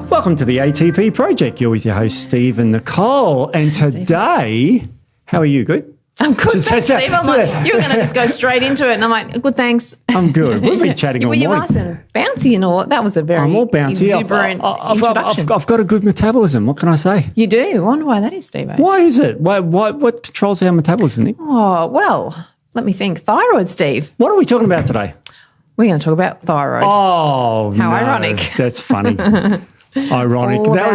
Welcome to the ATP Project. You're with your hosts, Steve and Nicole. And today, how are you? Good? I'm good, thanks, Steve. I'm like, you were going to just go straight into it. And I'm like, good, thanks. I'm good. We've been chatting all morning. You're nice and bouncy and all. That was a very exuberant introduction. I've got a good metabolism. What can I say? You do? I wonder why that is, Steve. Why is it? What controls our metabolism, Nick? Oh, well, let me think. Thyroid, Steve. What are we talking about today? We're going to talk about thyroid. Oh, how ironic. That's funny. Ironic. That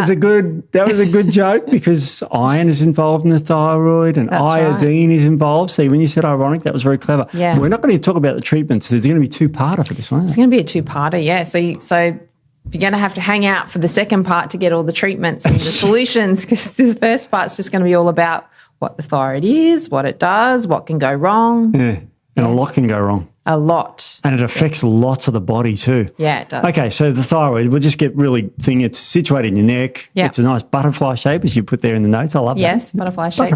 was a good joke because iron is involved in the thyroid and iodine is involved. See, when you said ironic, that was very clever. Yeah. We're not going to talk about the treatments. There's going to be two-parter for this one. It's going to be a two-parter, yeah. So you're going to have to hang out for the second part to get all the treatments and the solutions, because the first part's just going to be all about what the thyroid is, what it does, what can go wrong. Yeah, and a lot can go wrong. A lot. And it affects lots of the body too. Yeah, it does. Okay, so the thyroid, we'll just get really thing. It's situated in your neck. Yeah. It's a nice butterfly shape, as you put there in the notes. I love that. Yes, butterfly shape.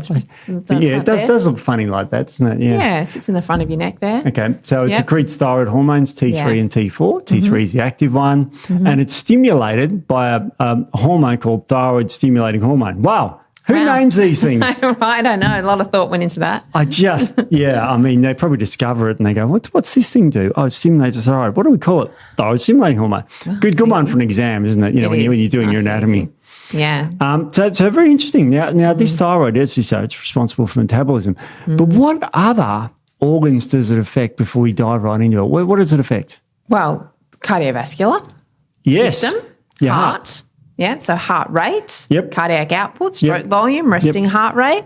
Yeah, it does look funny like that, doesn't it? Yeah, it sits in the front of your neck there. Okay, so it secretes thyroid hormones, T3 and T4. T3 is the active one, and it's stimulated by a hormone called thyroid stimulating hormone. Wow. Who names these things? I don't know. A lot of thought went into that. I mean, they probably discover it and they go, what's this thing do? Oh, it stimulates the thyroid. What do we call it? Thyroid stimulating hormone. Good one for an exam, isn't it? You know, when you're doing your anatomy. Yeah. So very interesting. Now this thyroid, as you say, it's responsible for metabolism. But what other organs does it affect before we dive right into it? What does it affect? Well, cardiovascular system, heart. Yeah, so heart rate, cardiac output, stroke volume, resting heart rate.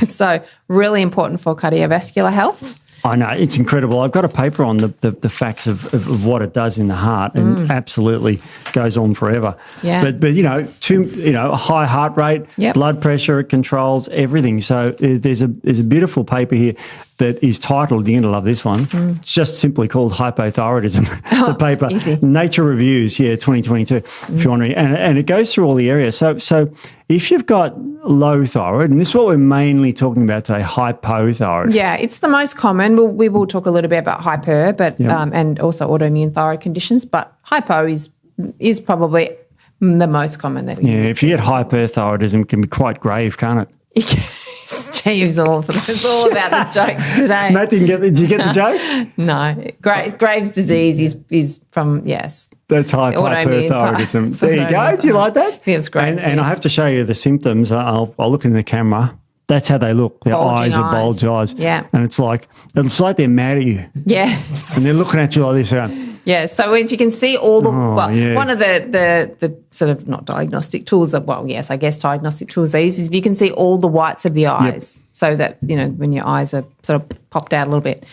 So really important for cardiovascular health. I know, it's incredible. I've got a paper on the facts of what it does in the heart, and absolutely goes on forever. Yeah. But a high heart rate, blood pressure, it controls everything. So there's a beautiful paper here that is titled, you're going to love this one, it's just simply called Hypothyroidism, the paper. Easy. Nature Reviews, 2022, if you're wondering. And it goes through all the areas. So if you've got low thyroid, and this is what we're mainly talking about today, hypothyroid. Yeah, it's the most common. We will talk a little bit about hyper, but and also autoimmune thyroid conditions, but hypo is probably the most common. If you get hyperthyroidism, it can be quite grave, can't it? Steve's it's all about the jokes today. Matt, did you get the joke? No. Graves' disease is from, yes. That's hypothyroidism. There you go. Do you like that? It was great. And I have to show you the symptoms. I'll look in the camera. That's how they look. Their eyes are bulge eyes. Yeah. And it's like they're mad at you. Yes. And they're looking at you like this. Going, yeah. So if you can see all the one of the sort of not diagnostic tools that I guess diagnostic tools they use is if you can see all the whites of the eyes, so that when your eyes are sort of popped out a little bit.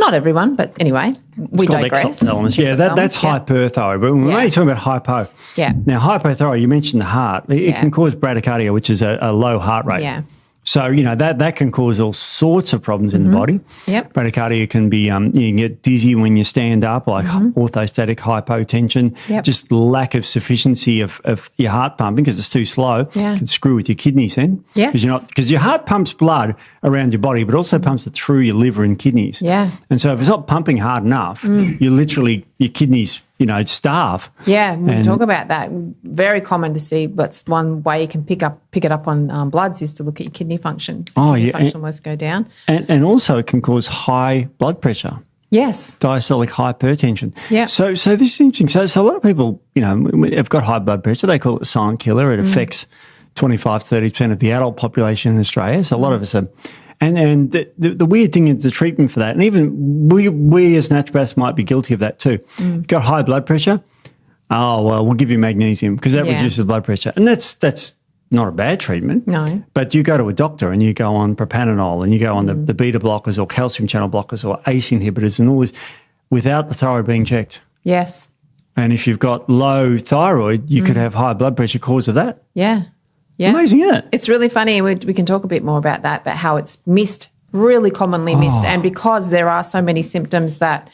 Not everyone, but anyway, we digress. Yeah, that's hyperthyroid. But we're mainly talking about hypo. Yeah. Now, hypothyroid, you mentioned the heart. It can cause bradycardia, which is a low heart rate. Yeah. So, that can cause all sorts of problems in the body. Yep. Bradycardia can be, you can get dizzy when you stand up, like orthostatic hypotension, just lack of sufficiency of your heart pumping because it's too slow. Yeah. It can screw with your kidneys then. Yes. Because your heart pumps blood around your body, but also pumps it through your liver and kidneys. Yeah. And so if it's not pumping hard enough, your kidneys, starve. Yeah, we'll talk about that. Very common to see, but one way you can pick it up on bloods is to look at your kidney function. So kidney function almost go down. And also it can cause high blood pressure. Yes. Diastolic hypertension. Yeah. So this is interesting. So a lot of people, have got high blood pressure. They call it a silent killer. It affects 25 to 30% of the adult population in Australia. So a lot of us are. And the weird thing is the treatment for that, and even we as naturopaths might be guilty of that too. You've got high blood pressure. Oh, well, we'll give you magnesium because that reduces blood pressure. And that's not a bad treatment. No. But you go to a doctor and you go on propranolol and you go on the beta blockers or calcium channel blockers or ACE inhibitors and all this without the thyroid being checked. Yes. And if you've got low thyroid, you could have high blood pressure cause of that. Yeah. Yeah. Amazing, isn't it? It's really funny. We can talk a bit more about that, but how it's missed, really commonly missed. And because there are so many symptoms that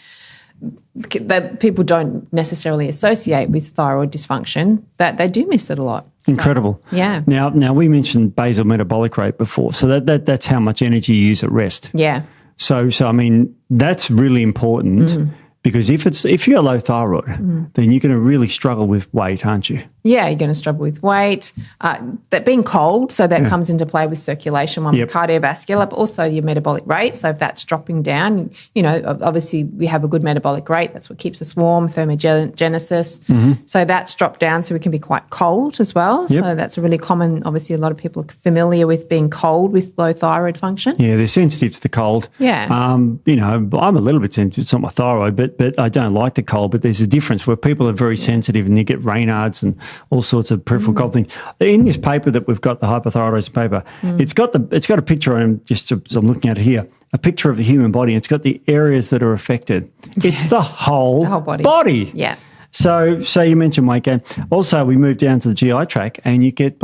people don't necessarily associate with thyroid dysfunction, that they do miss it a lot. Incredible. So, yeah. Now we mentioned basal metabolic rate before, so that's how much energy you use at rest. Yeah. So I mean that's really important Because if you're low thyroid, then you're going to really struggle with weight, aren't you? Yeah, you're going to struggle with weight. That being cold, so that comes into play with circulation, with cardiovascular, but also your metabolic rate. So if that's dropping down, obviously we have a good metabolic rate. That's what keeps us warm, thermogenesis. So that's dropped down, so we can be quite cold as well. So that's a really common, obviously a lot of people are familiar with being cold with low thyroid function. Yeah, they're sensitive to the cold. Yeah. I'm a little bit sensitive. It's not my thyroid, but I don't like the cold. But there's a difference where people are very sensitive and they get Raynaud's and all sorts of peripheral cold things. In this paper that we've got, the hypothyroidism paper, it's got a picture on them, I'm looking at it here, a picture of the human body. It's got the areas that are affected. It's the whole body. Yeah. So you mentioned weight gain. Also, we move down to the GI tract and you get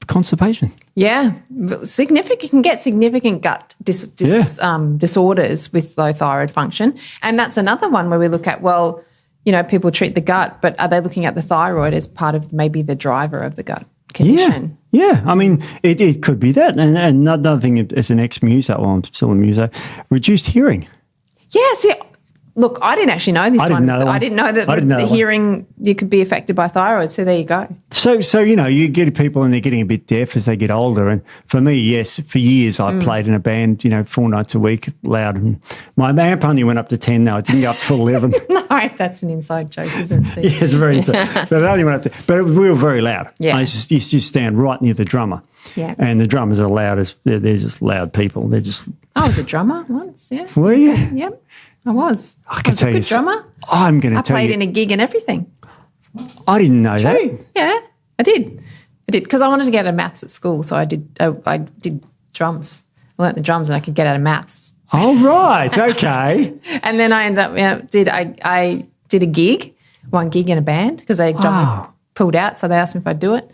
constipation. Yeah, significant. You can get significant gut disorders with low thyroid function, and that's another one where we look at, people treat the gut, but are they looking at the thyroid as part of maybe the driver of the gut condition? Yeah. I mean, it could be that. And another thing, as an ex-muso, I'm still a muso, reduced hearing. Yeah, see, look, I didn't actually know this one. I didn't know that the hearing, you could be affected by thyroid. So there you go. So you get people and they're getting a bit deaf as they get older. And for me, yes, for years I played in a band, 4 nights a week, loud. And my amp only went up to 10 now. It didn't go up to 11. No, that's an inside joke, isn't it, Steve? Yeah, it's very inside. But it only went up to, but we were very loud. Yeah. I used to stand right near the drummer. Yeah. And the drummers are loud as, they're just loud people. They're just. I was a drummer once, yeah. Were you? Yep. I was. I can tell a good drummer. I'm going to tell you. I played in a gig and everything. I didn't know that. Yeah, I did because I wanted to get out of maths at school, so I did drums. I learnt the drums and I could get out of maths. Oh right, okay. And then I ended up I did a gig, one gig in a band because they pulled out, so they asked me if I'd do it.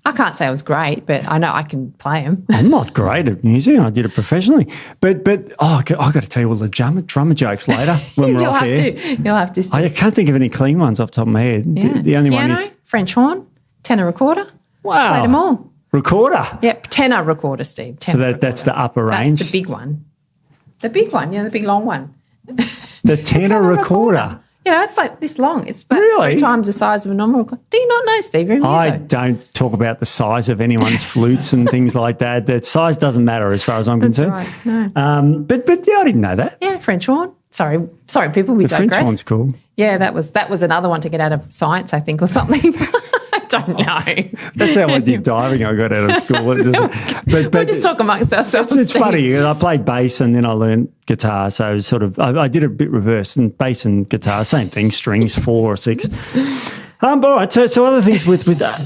I can't say I was great, but I know I can play them. I'm not great at music. I did it professionally. But I've got to tell you all the drummer jokes later when we're off air. You'll have to. I can't think of any clean ones off the top of my head. Yeah. The only Piano, one is French horn, tenor recorder. Wow. Played them all. Recorder? Yep, tenor recorder, Steve. That's the upper range? That's the big one. The big one, the big long one. The tenor recorder. It's like this long. It's about really? 3 times the size of a normal recorder. Do you not know, Steve? You're a muso. I don't talk about the size of anyone's flutes and things like that. That size doesn't matter as far as I'm concerned. Right. No. But yeah, I didn't know that. Yeah, French horn. Sorry, people. We the digress. French horn's cool. Yeah, that was another one to get out of science, I think, or something. I don't know. That's how I did diving. I got out of school. But we'll just talk amongst ourselves. It's funny. I played bass and then I learned guitar. So sort of, I did a bit reverse, and bass and guitar, same thing, strings, 4 or 6. All right. So other things with that.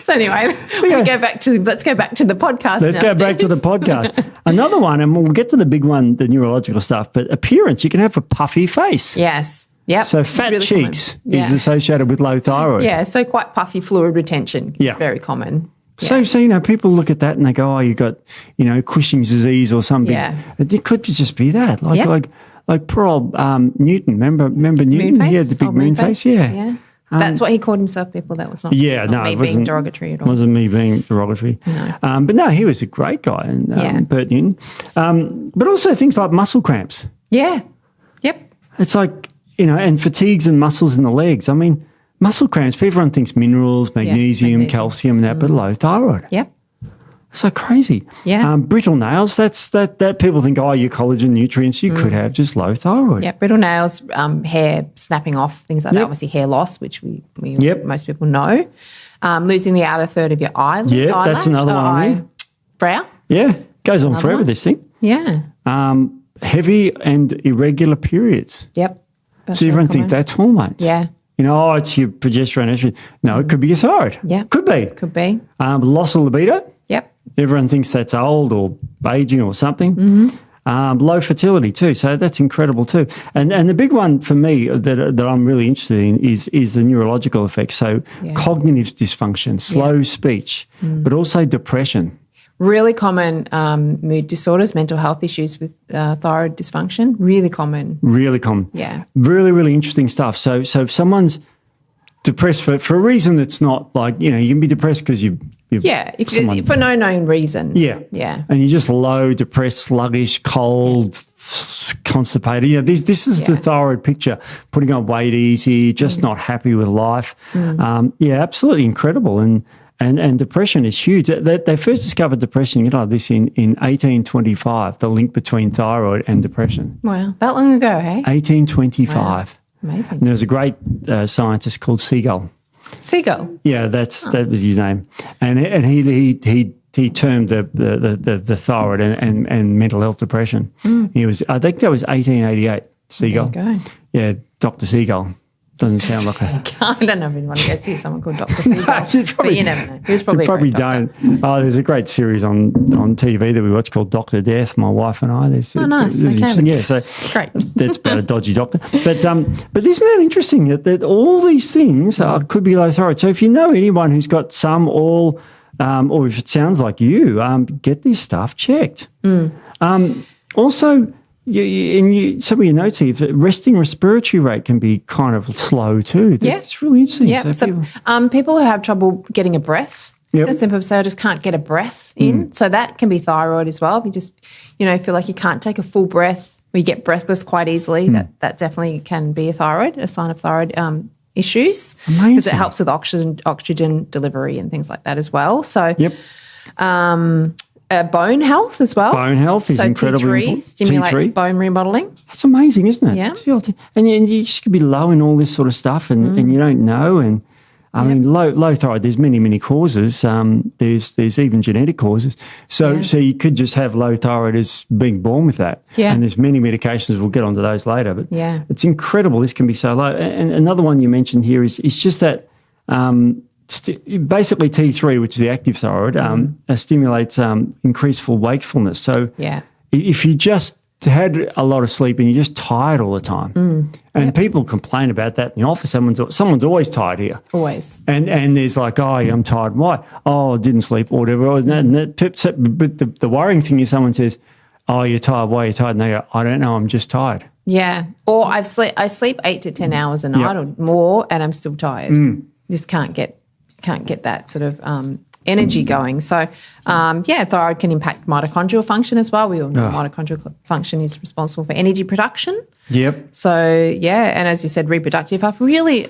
So anyway, let's go back to the podcast. Let's go back to the podcast. Another one, and we'll get to the big one, the neurological stuff. But appearance, you can have a puffy face. Yes. Yep. So fat really cheeks is associated with low thyroid. Yeah, so quite puffy fluid retention. It's very common. Yeah. So people look at that and they go, oh, you got, Cushing's disease or something. Yeah. It could just be that. Like poor old Newton. Remember Newton? He had the big moon face. Yeah. That's what he called himself, people. That was not, me being derogatory at all. Wasn't me being derogatory. No. But no, he was a great guy, and Bert Newton. But also things like muscle cramps. Yeah. Yep. It's like, and fatigues and muscles in the legs. I mean, muscle cramps, everyone thinks minerals, magnesium, calcium, and that, but low thyroid. Yep. So crazy. Yeah. Brittle nails, that people think, you're collagen, nutrients. You could have just low thyroid. Yeah, brittle nails, hair snapping off, things like that. Obviously hair loss, which we most people know. Losing the outer third of your eyelid. Yeah, that's another one. Brow. Yeah, goes on forever, this thing. Yeah. Heavy and irregular periods. Yep. So everyone thinks that's hormones. Yeah. It's your progesterone, estrogen. No, it could be your thyroid. Yeah. Could be. Could be. Loss of libido. Yep. Everyone thinks that's old or aging or something. Mm-hmm. Low fertility too. So that's incredible too. And the big one for me that I'm really interested in is the neurological effects. So cognitive dysfunction, slow speech, but also depression. Really common mood disorders, mental health issues with thyroid dysfunction. Really common. Really common. Yeah. Really, really interesting stuff. So if someone's depressed for a reason that's not like, you can be depressed because you've for no known reason. Yeah. Yeah. And you're just low, depressed, sluggish, cold, constipated. You know, this is the thyroid picture, putting on weight easy, just not happy with life. Absolutely incredible. And depression is huge. They first discovered depression, this in 1825, the link between thyroid and depression. Wow, that long ago, hey? 1825. Wow. Amazing. And there was a great scientist called Seagull. Seagull? Yeah, that was his name. And he termed the thyroid and mental health depression. I think that was 1888, Seagull. There you go. Yeah, Dr. Seagull. Doesn't sound like a... I don't know if anyone goes see someone called Dr. Seagull, but you never know. He was probably a great doctor. Oh, there's a great series on TV that we watch called Dr. Death, my wife and I. Nice. Yeah, so great. That's about a dodgy doctor. But isn't that interesting that all these things could be low thyroid? So if you know anyone who's got some, all, or if it sounds like you, get this stuff checked. Also... some of your notes here, resting respiratory rate can be kind of slow too. That's really interesting. Yeah. So people who have trouble getting a breath, simple say I just can't get a breath in. So that can be thyroid as well. If you just, feel like you can't take a full breath, or you get breathless quite easily, that definitely can be a sign of thyroid issues. Because it helps with oxygen delivery and things like that as well. So bone health as well. Bone health is incredibly important. T3 stimulates bone remodeling. That's amazing, isn't it? Yeah. And you just could be low in all this sort of stuff and you don't know. And I mean, low thyroid, there's many causes. There's even genetic causes. So you could just have low thyroid as being born with that. Yeah. And there's many medications. We'll get onto those later. But it's incredible. This can be so low. And another one you mentioned here is just that basically T3, which is the active thyroid, stimulates increased wakefulness. So if you just had a lot of sleep and you're just tired all the time, and people complain about that in the office, someone's always tired here. Always. And there's like, oh, I'm tired. Why? Oh, I didn't sleep or whatever. But the worrying thing is someone says, oh, you're tired. Why are you tired? And they go, I don't know. I'm just tired. Yeah. Or I sleep 8 to 10 hours a night or more and I'm still tired. Just can't get that sort of energy going. So, thyroid can impact mitochondrial function as well. We all know mitochondrial function is responsible for energy production. Yep. So, and as you said, reproductive health, really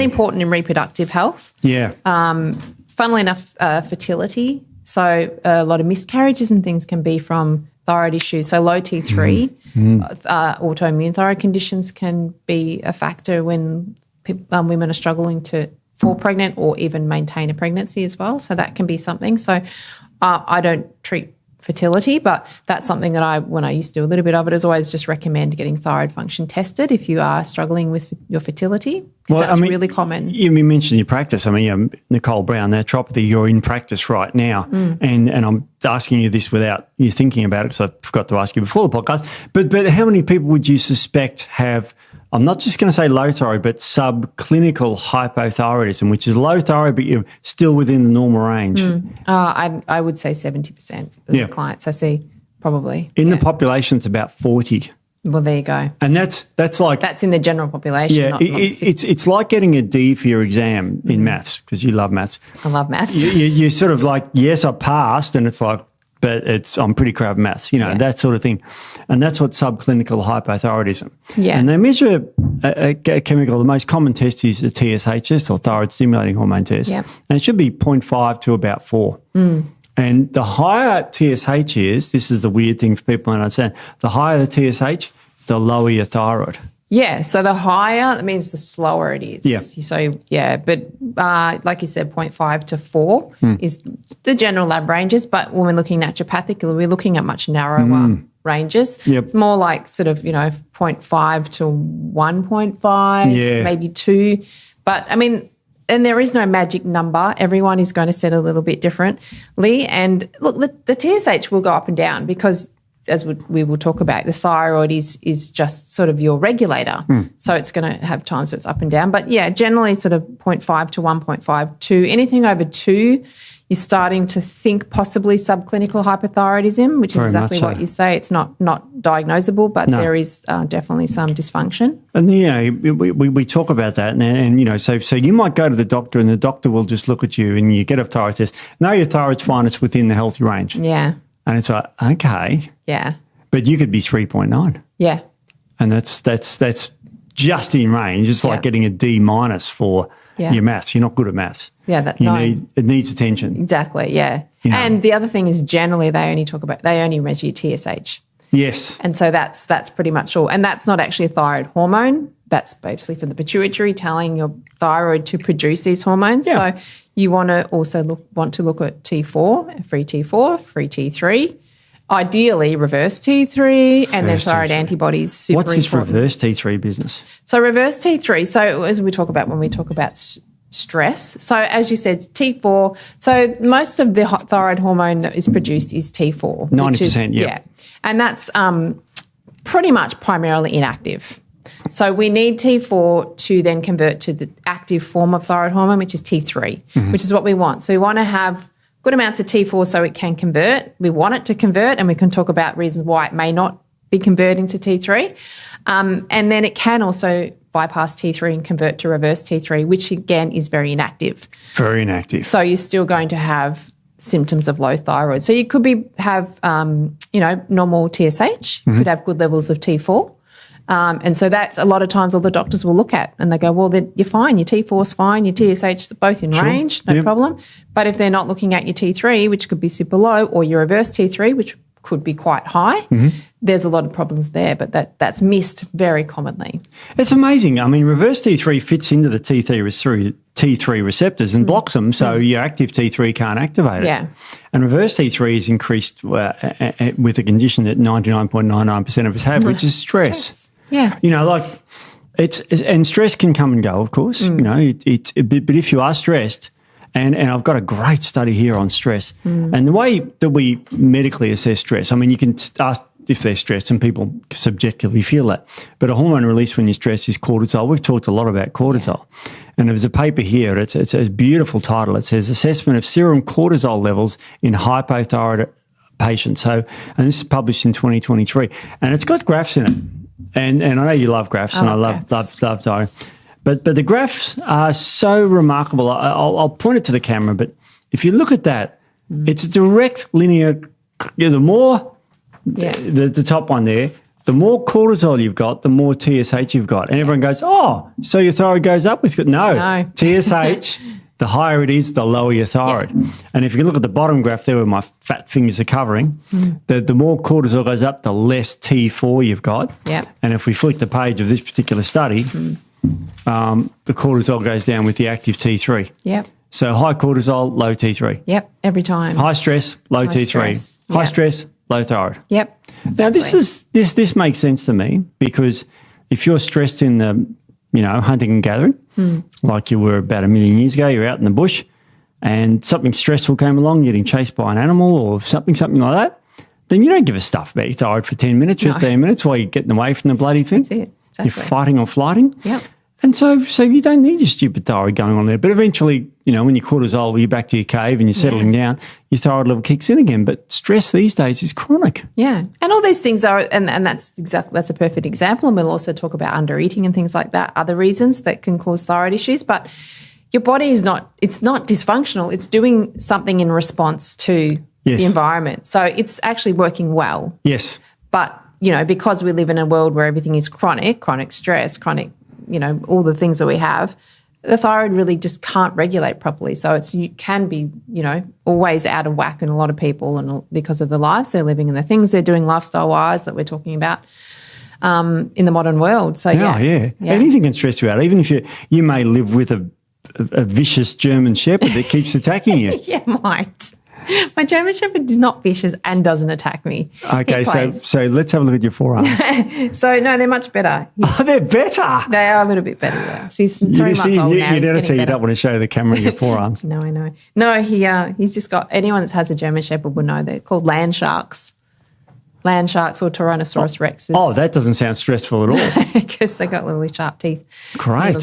important in reproductive health. Yeah. Funnily enough, fertility. So a lot of miscarriages and things can be from thyroid issues. So low T3, autoimmune thyroid conditions can be a factor when women are struggling to fall pregnant or even maintain a pregnancy as well. So that can be something. So I don't treat fertility, but that's something that when I used to do a little bit of it, is always just recommend getting thyroid function tested if you are struggling with your fertility. Well, that's really common. You mentioned your practice. I mean, Nicole Brown, naturopathy, you're in practice right now. And I'm asking you this without you thinking about it because I forgot to ask you before the podcast. But how many people would you suspect have, I'm not just going to say low thyroid, but subclinical hypothyroidism, which is low thyroid, but you're still within the normal range? I would say 70% of the clients I see, probably. In the population, it's about 40. Well, there you go. And that's in the general population. Yeah, it's like getting a D for your exam in maths, because you love maths. I love maths. You're sort of like, yes, I passed, and it's like, but I'm pretty crap at maths, that sort of thing. And that's what subclinical hypothyroidism. Yeah. And they measure a chemical. The most common test is the TSH, or thyroid stimulating hormone test. Yeah. And it should be 0.5 to about 4. And the higher TSH is, this is the weird thing for people to understand, the higher the TSH, the lower your thyroid. Yeah, so the higher, that means the slower it is. Yeah. So, but like you said, 0.5 to 4 is the general lab ranges, but when we're looking naturopathically, we're looking at much narrower ranges. Yep. It's more like sort of, 0.5 to 1.5, maybe 2. But, I mean, and there is no magic number. Everyone is going to set a little bit differently. And, look, the TSH will go up and down because, as we will talk about, the thyroid is just sort of your regulator. So it's going to have times where it's up and down. But, generally sort of 0.5 to 1.5, 2. Anything over 2, you're starting to think possibly subclinical hypothyroidism, which is exactly what you say. It's not diagnosable, but there is definitely some dysfunction. And, we talk about that. And so you might go to the doctor and the doctor will just look at you and you get a thyroid test. No, your thyroid's fine. It's within the healthy range. Yeah. And it's like, okay. Yeah. But you could be 3.9. Yeah. And that's just in range. It's like getting a D- for your maths. You're not good at maths. Yeah, it needs attention. Exactly, yeah. You know. And the other thing is generally they only measure your TSH. Yes. And so that's pretty much all. And that's not actually a thyroid hormone. That's basically for the pituitary telling your thyroid to produce these hormones. Yeah. So you want to also look at T4, free T3, ideally reverse T3, and then thyroid antibodies. Super What's this important. reverse T3 business? So reverse T3. So as we talk about when we talk about stress. So as you said, T4. So most of the thyroid hormone that is produced is T4. 90%, yeah. And that's pretty much primarily inactive. So we need T4 to then convert to the active form of thyroid hormone, which is T3, which is what we want. So we want to have good amounts of T4 so it can convert. We want it to convert, and we can talk about reasons why it may not be converting to T3. And then it can also bypass T3 and convert to reverse T3, which again is very inactive. Very inactive. So you're still going to have symptoms of low thyroid. So you could have normal TSH. You could have good levels of T4. And so that's a lot of times all the doctors will look at and they go, well, you're fine. Your T4's fine. Your TSH is both in range, no problem. But if they're not looking at your T3, which could be super low, or your reverse T3, which could be quite high, there's a lot of problems there. But that's missed very commonly. It's amazing. I mean, reverse T3 fits into the T3 receptors and blocks them, so your active T3 can't activate it. Yeah. And reverse T3 is increased with a condition that 99.99% of us have, which is stress. Yeah. You know, like and stress can come and go, of course. You know, but if you are stressed, and I've got a great study here on stress, and the way that we medically assess stress. I mean, you can ask if they're stressed, and people subjectively feel that. But a hormone released when you're stressed is cortisol. We've talked a lot about cortisol. And there's a paper here. It's a beautiful title. It says Assessment of Serum Cortisol Levels in Hypothyroid Patients. So, and this is published in 2023. And it's got graphs in it. And I know you love graphs, and I love thyroid. But the graphs are so remarkable. I'll point it to the camera, but if you look at that, it's a direct linear. The more, the top one there, the more cortisol you've got, the more TSH you've got. And everyone goes, oh, so your thyroid goes up with it. No. TSH, the higher it is, the lower your thyroid. Yeah. And if you look at the bottom graph there where my fat fingers are covering, the more cortisol goes up, the less T4 you've got. Yep. And if we flick the page of this particular study, the cortisol goes down with the active T3. Yep. So high cortisol, low T3. Yep, every time. High stress, low T3. Stress. High stress, low thyroid. Yep. Now this makes sense to me, because if you're stressed in the, hunting and gathering, like you were about 1 million years ago, you're out in the bush and something stressful came along, getting chased by an animal or something like that, then you don't give a stuff about your thyroid for 10 minutes, 15 minutes while you're getting away from the bloody thing. That's it. Exactly. You're fighting or flighting. Yep. And so you don't need your stupid thyroid going on there. But eventually, when your cortisol, you're back to your cave and you're settling down, your thyroid level kicks in again. But stress these days is chronic. Yeah. And all these things are, and that's a perfect example. And we'll also talk about under eating and things like that, other reasons that can cause thyroid issues. But your body it's not dysfunctional. It's doing something in response to the environment. So it's actually working well. Yes. But, because we live in a world where everything is chronic stress, chronic, all the things that we have, the thyroid really just can't regulate properly. So you can be, always out of whack in a lot of people, and because of the lives they're living and the things they're doing lifestyle-wise that we're talking about in the modern world. So, yeah. Anything can stress you out, even if you may live with a vicious German Shepherd that keeps attacking you. Yeah, might. My German Shepherd is not vicious and doesn't attack me. Okay, so let's have a look at your forearms. So, no, they're much better. Oh, they're better? They are a little bit better, yeah. So he's 3 months old now. You don't want to show the camera your forearms. No, I know. No, he's just got, anyone that has a German Shepherd would know they're called land sharks. Land sharks or Tyrannosaurus rexes. Oh, that doesn't sound stressful at all. Because they got really sharp teeth. Great.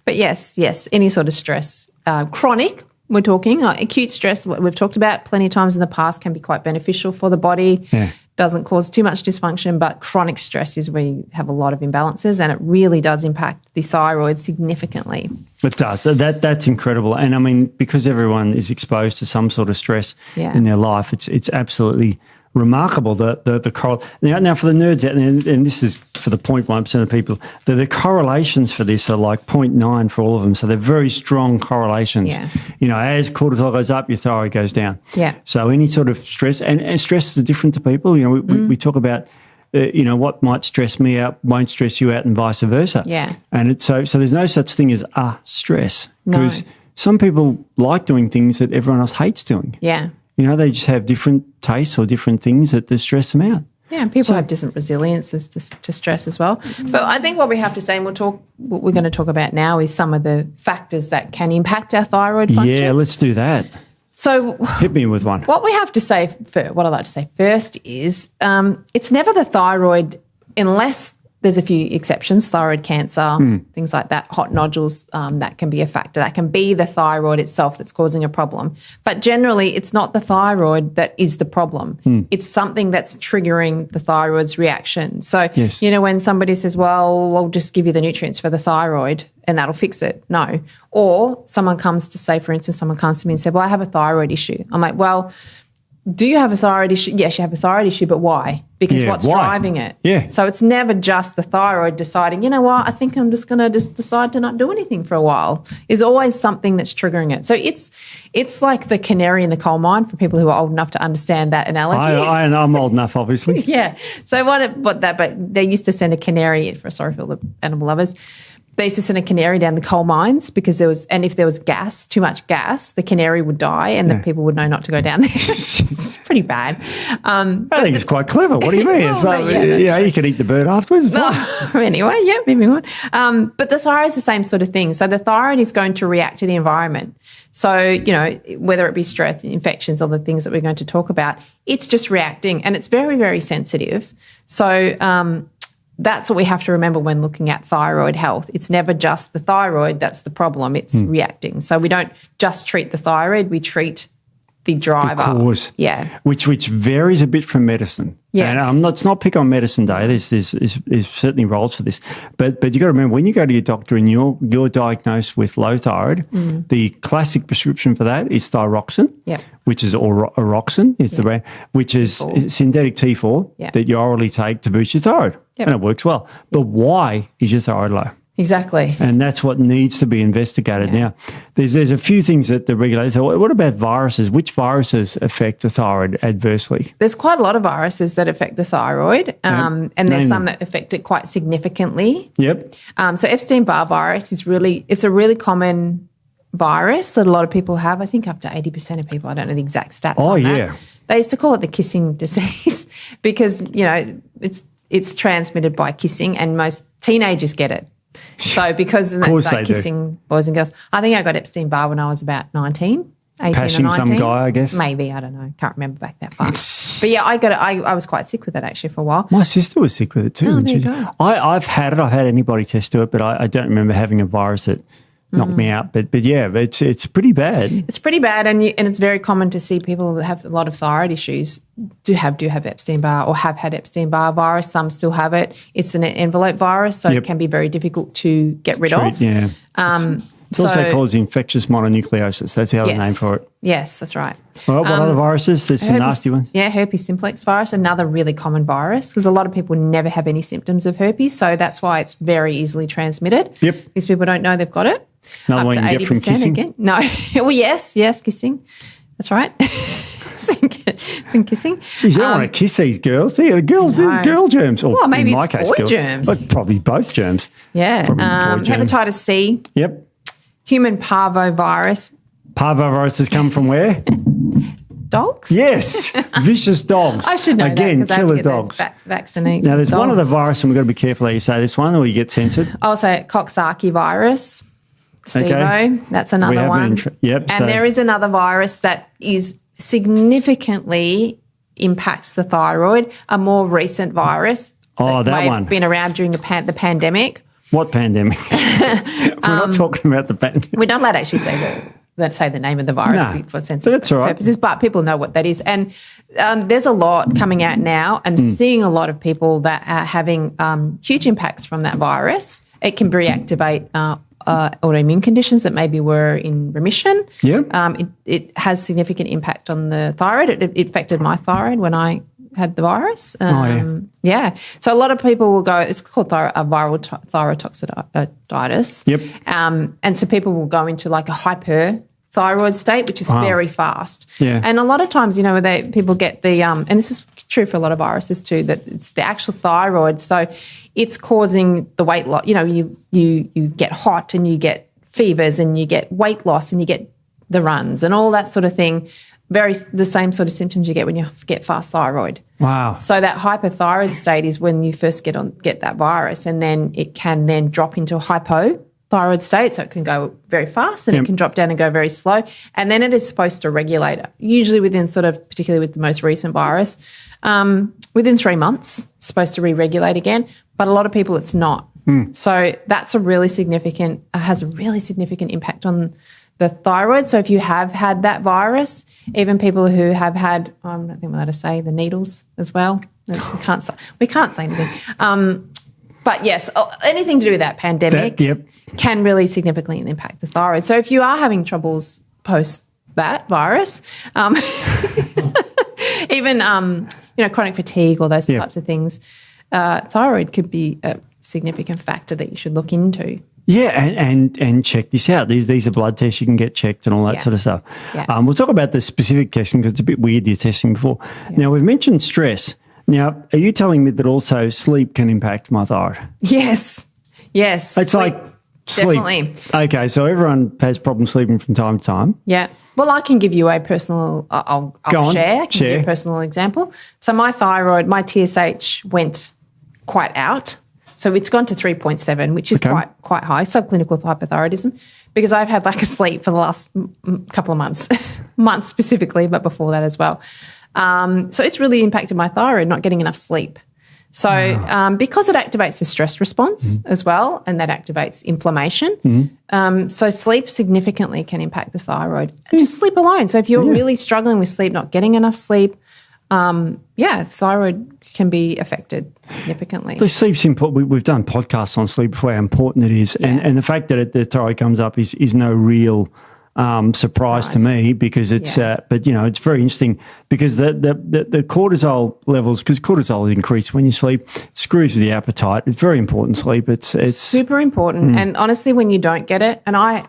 But yes, any sort of stress. Chronic, we're talking, acute stress, what we've talked about plenty of times in the past, can be quite beneficial for the body. Yeah. Doesn't cause too much dysfunction, but chronic stress is where you have a lot of imbalances, and it really does impact the thyroid significantly. It does. So that's incredible. And I mean, because everyone is exposed to some sort of stress in their life, it's absolutely remarkable, the correl. Now, for the nerds out there, and this is for the 0.1% of people, the correlations for this are like 0.9 for all of them. So they're very strong correlations. Yeah. As cortisol goes up, your thyroid goes down. Yeah. So any sort of stress, and stresses are different to people. We talk about, what might stress me out won't stress you out and vice versa. Yeah. And so there's no such thing as stress. No. Because some people like doing things that everyone else hates doing. Yeah. They just have different tastes or different things that stress them out. Yeah, and people have different resiliences to stress as well. But I think what we have to say, and what we're going to talk about now, is some of the factors that can impact our thyroid function. Yeah, let's do that. So hit me with one. What we have to say, what I'd like to say first is it's never the thyroid, unless there's a few exceptions, thyroid cancer, things like that, hot nodules, that can be a factor. That can be the thyroid itself that's causing a problem. But generally, it's not the thyroid that is the problem. It's something that's triggering the thyroid's reaction. So, yes. When somebody says, well, I'll just give you the nutrients for the thyroid and that'll fix it. No. Or someone comes to say, for instance, someone comes to me and said, well, I have a thyroid issue. I'm like, well, do you have a thyroid issue? Yes, you have a thyroid issue, but why? Because what's driving it? Yeah. So it's never just the thyroid deciding, you know what, I think I'm just going to decide to not do anything for a while. There's always something that's triggering it. So it's like the canary in the coal mine for people who are old enough to understand that analogy. I'm old enough, obviously. Yeah. So but they used to send a canary, sorry for all the animal lovers, they used to send a canary down the coal mines because if there was too much gas, the canary would die and the people would know not to go down there. It's pretty bad. I think it's quite clever. What do you mean? It's like, you can eat the bird afterwards. Anyway, maybe one. But the thyroid is the same sort of thing. So the thyroid is going to react to the environment. So, whether it be stress, infections, or the things that we're going to talk about, it's just reacting and it's very, very sensitive. So, that's what we have to remember when looking at thyroid health. It's never just the thyroid that's the problem. It's reacting. So we don't just treat the thyroid, we treat the driver. The cause. Yeah. Which varies a bit from medicine. Yes. And it's not pick on medicine day. There's certainly roles for this. But you got to remember, when you go to your doctor and you're diagnosed with low thyroid, the classic prescription for that is thyroxine, which is Oroxin is the brand, which is synthetic T4 that you orally take to boost your thyroid. And it works well. But why is your thyroid low? Exactly. And that's what needs to be investigated. Now, there's a few things that the regulators say, what about viruses? Which viruses affect the thyroid adversely? There's quite a lot of viruses that affect the thyroid, and there's some that affect it quite significantly. Yep. So Epstein-Barr virus it's a really common virus that a lot of people have. I think up to 80% of people, I don't know the exact stats on that. Oh, yeah. They used to call it the kissing disease because, it's transmitted by kissing and most teenagers get it. So because they start kissing boys and girls. I think I got Epstein-Barr when I was about 18 Passing or 19. Some guy, I guess. Maybe, I don't know. Can't remember back that far. But yeah, I got it. I was quite sick with it actually for a while. My sister was sick with it too. Oh, there you go. I've had it. I've had antibody test to it, but I don't remember having a virus that knocked me out. But yeah, it's pretty bad. It's pretty bad, and it's very common to see people that have a lot of thyroid issues do have Epstein-Barr or have had Epstein-Barr virus. Some still have it. It's an envelope virus, so it can be very difficult to get rid of. Yeah. It's also called infectious mononucleosis. That's the other name for it. Yes, that's right. All right, what other viruses? There's some nasty ones. Yeah, herpes simplex virus, another really common virus because a lot of people never have any symptoms of herpes, so that's why it's very easily transmitted. Yep. Because people don't know they've got it. Another one you can get from kissing? Again. No. Well, yes, kissing. That's right. From kissing. Geez, you don't want to kiss these girls, do you? The girls, they're girl germs. Or well, maybe in my it's case, boy germs. But probably both germs. Yeah. Hepatitis C. Yep. Human parvovirus. Parvovirus has come from where? Dogs? Yes. Vicious dogs. I should know Again, that killer dogs. Vaccinated. Now, there's dogs. one other virus, and we've got to be careful how you say this one or you get censored. Also, Coxsackie virus. Steve-O. Okay. That's another one. Yep. And there is another virus that is significantly impacts the thyroid, a more recent virus. That may one. Have been around during the pandemic. What pandemic? We're not talking about the pandemic. We're not allowed to actually say the name of the virus for sensitive purposes, but people know what that is. And there's a lot coming out now and seeing a lot of people that are having huge impacts from that virus. It can reactivate autoimmune conditions that maybe were in remission. Yeah. It has significant impact on the thyroid. It affected my thyroid when I had the virus. Yeah. Yeah. So a lot of people will go, it's called viral thyrotoxiditis. Yep. And so people will go into like a hyperthyroid state, which is very fast. Yeah. And a lot of times, you know, people get the, and this is true for a lot of viruses too, that it's the actual thyroid. So it's causing the weight loss. You know, you get hot and you get fevers and you get weight loss and you get the runs and all that sort of thing. The same sort of symptoms you get when you get fast thyroid. Wow. So that hyperthyroid state is when you first get that virus, and then it can then drop into a hypothyroid state. So it can go very fast and it can drop down and go very slow. And then it is supposed to regulate it, usually within particularly with the most recent virus, within 3 months, it's supposed to re-regulate again. But a lot of people, it's not. So that's has a really significant impact on the thyroid. So if you have had that virus, even people who have had, I don't think I'm allowed to say the needles as well. We can't say anything. But yes, anything to do with that pandemic can really significantly impact the thyroid. So if you are having troubles post that virus, even chronic fatigue or those types of things, thyroid could be a significant factor that you should look into. Yeah, and check this out. These are blood tests you can get checked and all that sort of stuff. Yeah. We'll talk about the specific testing because it's a bit weird, your testing before. Yeah. Now, we've mentioned stress. Now, are you telling me that also sleep can impact my thyroid? Yes. It's sleep, definitely. Okay, so everyone has problems sleeping from time to time. Yeah. Well, I can give you a personal, I'll share. I can give you a personal example. So my thyroid, my TSH went quite out. So it's gone to 3.7, which is quite high, subclinical hypothyroidism, because I've had lack of sleep for the last couple of months, months specifically, but before that as well. So it's really impacted my thyroid, not getting enough sleep. So because it activates the stress response as well, and that activates inflammation. So sleep significantly can impact the thyroid. Just sleep alone. So if you're really struggling with sleep, not getting enough sleep, thyroid can be affected significantly. The sleep's important. We've done podcasts on sleep before, how important it is. Yeah. And the fact that the thyroid comes up is no real surprise to me, because it's, but you know, it's very interesting because the cortisol levels, because cortisol is increased when you sleep, screws with the appetite. It's very important, sleep. It's super important. And honestly, when you don't get it, and I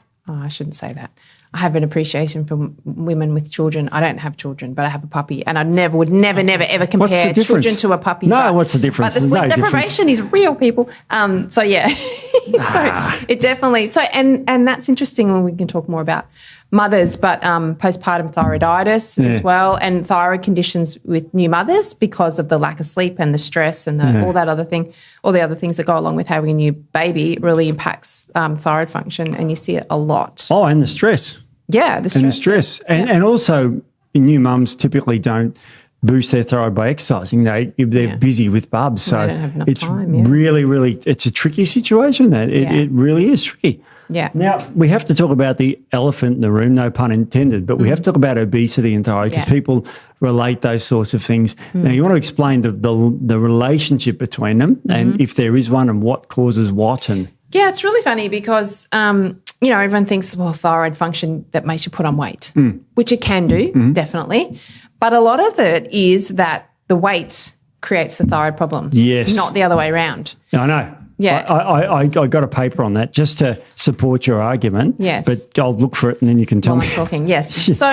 shouldn't say that. I have an appreciation for women with children. I don't have children, but I have a puppy, and I would never, ever compare children to a puppy. No, what's the difference? But the sleep deprivation is real, people. So it definitely. So and that's interesting when we can talk more about mothers, but postpartum thyroiditis as well, and thyroid conditions with new mothers because of the lack of sleep and the stress and all the other things that go along with having a new baby really impacts thyroid function, and you see it a lot. Oh, and the stress. Yeah, the stress. And also new mums typically don't boost their thyroid by exercising. They're busy with bubs, so they don't have enough it's time, really it's a tricky situation. It really is tricky. Yeah. Now, we have to talk about the elephant in the room, no pun intended, but we have to talk about obesity and thyroid because people relate those sorts of things. Now, you want to explain the relationship between them and if there is one, and what causes what. And yeah, it's really funny because, everyone thinks, well, thyroid function, that makes you put on weight, which it can do, definitely. But a lot of it is that the weight creates the thyroid problem, not the other way around. I know. Yeah. I got a paper on that just to support your argument. Yes. But I'll look for it and then you can tell me. I'm talking, yes. So,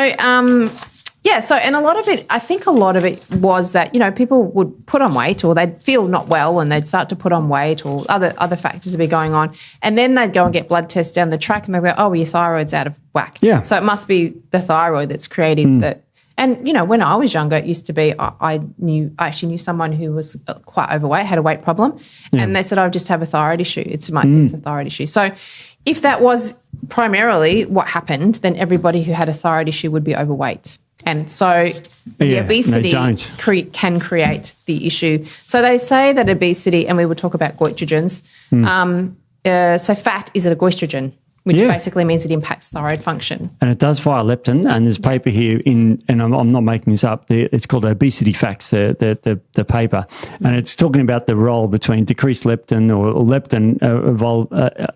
and a lot of it, I think a lot of it was that, people would put on weight, or they'd feel not well and they'd start to put on weight, or other factors would be going on. And then they'd go and get blood tests down the track and they'd go, oh, well, your thyroid's out of whack. Yeah. So it must be the thyroid that's creating the. And, when I was younger, it used to be I actually knew someone who was quite overweight, had a weight problem, and they said, I just have a thyroid issue. It's a thyroid issue. So if that was primarily what happened, then everybody who had a thyroid issue would be overweight. And so the obesity can create the issue. So they say that obesity, and we will talk about goitrogens, so fat is a goitrogen, which basically means it impacts thyroid function. And it does via leptin. And there's paper here and I'm not making this up, it's called Obesity Facts, the paper. And it's talking about the role between decreased leptin or leptin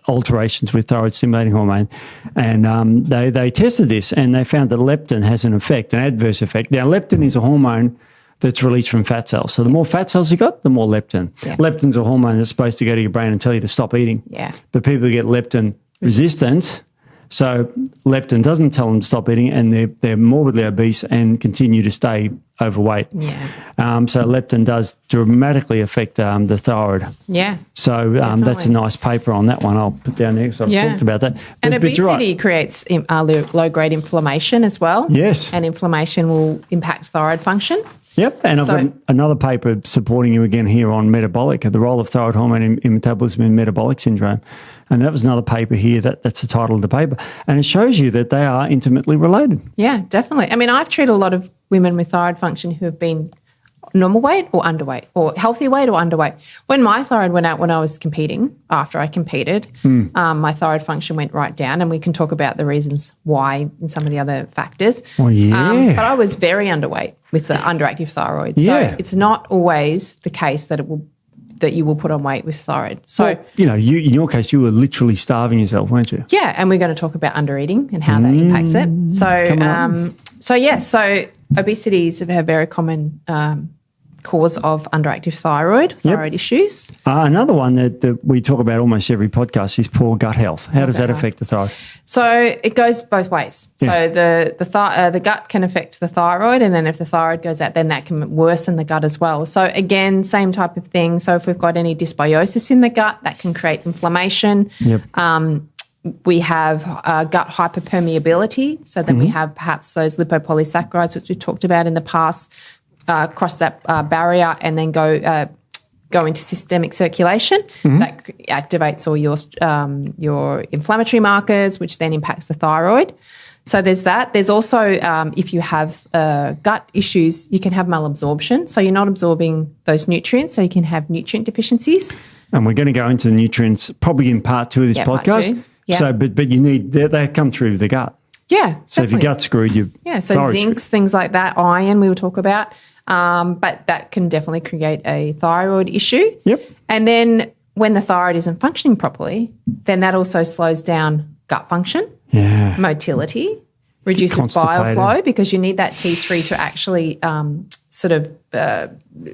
alterations with thyroid stimulating hormone. And they tested this and they found that leptin has an adverse effect. Now, leptin is a hormone that's released from fat cells. So the more fat cells you got, the more leptin. Yeah. Leptin's a hormone that's supposed to go to your brain and tell you to stop eating. Yeah. But people get leptin resistance. So leptin doesn't tell them to stop eating, and they're morbidly obese and continue to stay overweight. Yeah. So leptin does dramatically affect the thyroid. Yeah. So that's a nice paper on that one. I'll put down there because I've talked about that. And but obesity creates low-grade inflammation as well. Yes. And inflammation will impact thyroid function. Yep, and I've got another paper supporting you again here on metabolic, the role of thyroid hormone in metabolism in metabolic syndrome. And that was another paper here that's the title of the paper. And it shows you that they are intimately related. Yeah, definitely. I mean, I've treated a lot of women with thyroid function who have been normal weight or underweight, or healthy weight or underweight. When my thyroid went out when I was competing, after I competed, my thyroid function went right down, and we can talk about the reasons why and some of the other factors. Oh, yeah. But I was very underweight with the underactive thyroid. Yeah. So it's not always the case that you will put on weight with thyroid. So, well, you in your case, you were literally starving yourself, weren't you? yeah, and we're going to talk about undereating and how that impacts it. So obesity is a very common cause of underactive thyroid issues. Another one that we talk about almost every podcast is poor gut health. How does that affect the thyroid? So it goes both ways. Yeah. So the gut can affect the thyroid, and then if the thyroid goes out, then that can worsen the gut as well. So again, same type of thing. So if we've got any dysbiosis in the gut, that can create inflammation. Yep. We have gut hyperpermeability. So then we have perhaps those lipopolysaccharides, which we've talked about in the past, cross that barrier and then go into systemic circulation. That activates all your inflammatory markers, which then impacts the thyroid. So there's that. There's also, if you have gut issues, you can have malabsorption. So you're not absorbing those nutrients, so you can have nutrient deficiencies. And we're going to go into the nutrients probably in part 2 of this podcast. Part 2. Yeah. So, but you need, they come through the gut. Yeah. So if your gut's screwed, so zincs, things like that, iron we will talk about. But that can definitely create a thyroid issue. Yep. And then when the thyroid isn't functioning properly, then that also slows down gut function, motility, reduces bile flow, because you need that T3 to actually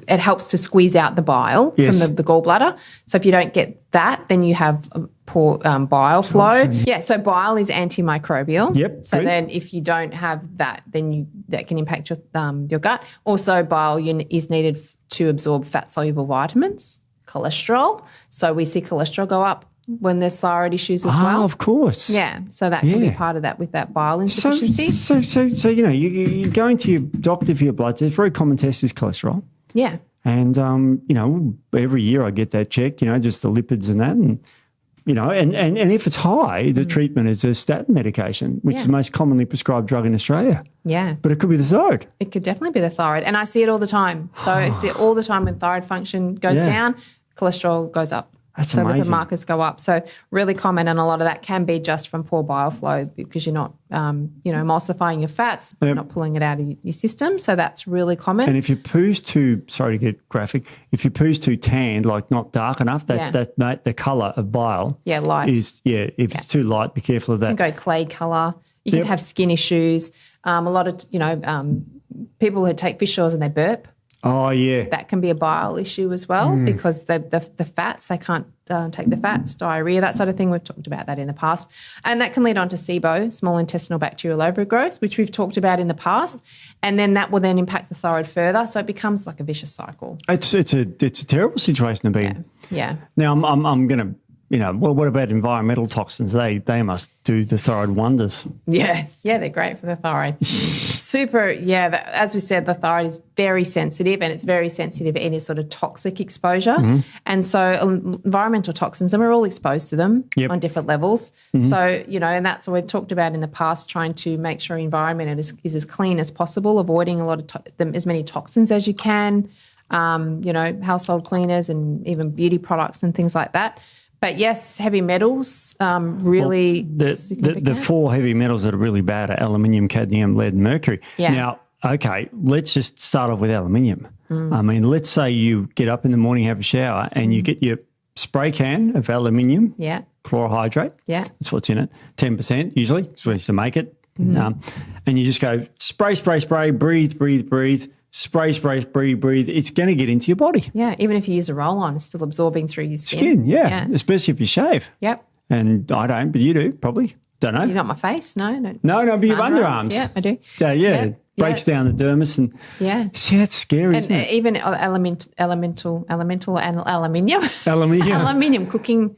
it helps to squeeze out the bile from the gallbladder. So if you don't get that, then you have poor bile flow. Yeah, so bile is antimicrobial. Yep. So then if you don't have that, then that can impact your gut. Also, bile is needed to absorb fat-soluble vitamins, cholesterol. So we see cholesterol go up when there's thyroid issues as well. Of course. Yeah, so that can be part of that with that bile insufficiency. So you're going to your doctor for your blood test. Very common test is cholesterol. Yeah. And, every year I get that checked, just the lipids and that. And, and if it's high, the treatment is a statin medication, which is the most commonly prescribed drug in Australia. Yeah. But it could be the thyroid. It could definitely be the thyroid. And I see it all the time. So I see it all the time when thyroid function goes down, cholesterol goes up. That's so amazing. lipid markers go up. So really common, and a lot of that can be just from poor bile flow because you're not, emulsifying your fats, but not pulling it out of your system. So that's really common. And if your poo's sorry to get graphic, if your poo's too tanned, like not dark enough, the colour of bile light. If it's too light, be careful of that. You can go clay colour. You can have skin issues. A lot of, people who take fish oils and they burp. Oh, yeah. That can be a bile issue as well because the fats, they can't take the fats, diarrhea, that sort of thing. We've talked about that in the past. And that can lead on to SIBO, small intestinal bacterial overgrowth, which we've talked about in the past. And then that will then impact the thyroid further. So it becomes like a vicious cycle. It's a terrible situation to be in. Yeah. Now, I'm going to, what about environmental toxins? They must do the thyroid wonders. Yeah, they're great for the thyroid. As we said, the thyroid is very sensitive, and it's very sensitive to any sort of toxic exposure. And so environmental toxins, and we're all exposed to them on different levels. So, and that's what we've talked about in the past, trying to make sure the environment is as clean as possible, avoiding a lot of as many toxins as you can, household cleaners and even beauty products and things like that. But yes, heavy metals really significant. The 4 heavy metals that are really bad are aluminium, cadmium, lead, and mercury. Yeah. Now, okay, let's just start off with aluminium. I mean, let's say you get up in the morning, have a shower, and you get your spray can of aluminium chlorohydrate. Yeah. That's what's in it. 10% usually. That's what used to make it. And you just go spray, spray, spray, breathe, breathe, breathe. spray, breathe, it's going to get into your body. Yeah, even if you use a roll-on, it's still absorbing through your skin. Yeah, especially if you shave. Yep. And I don't, but you do, probably. Don't know. You're not my face? No. No, but your underarms. Yeah, I do. So, it breaks down the dermis and see, that's scary, isn't it? Even elemental and aluminium. Aluminium cooking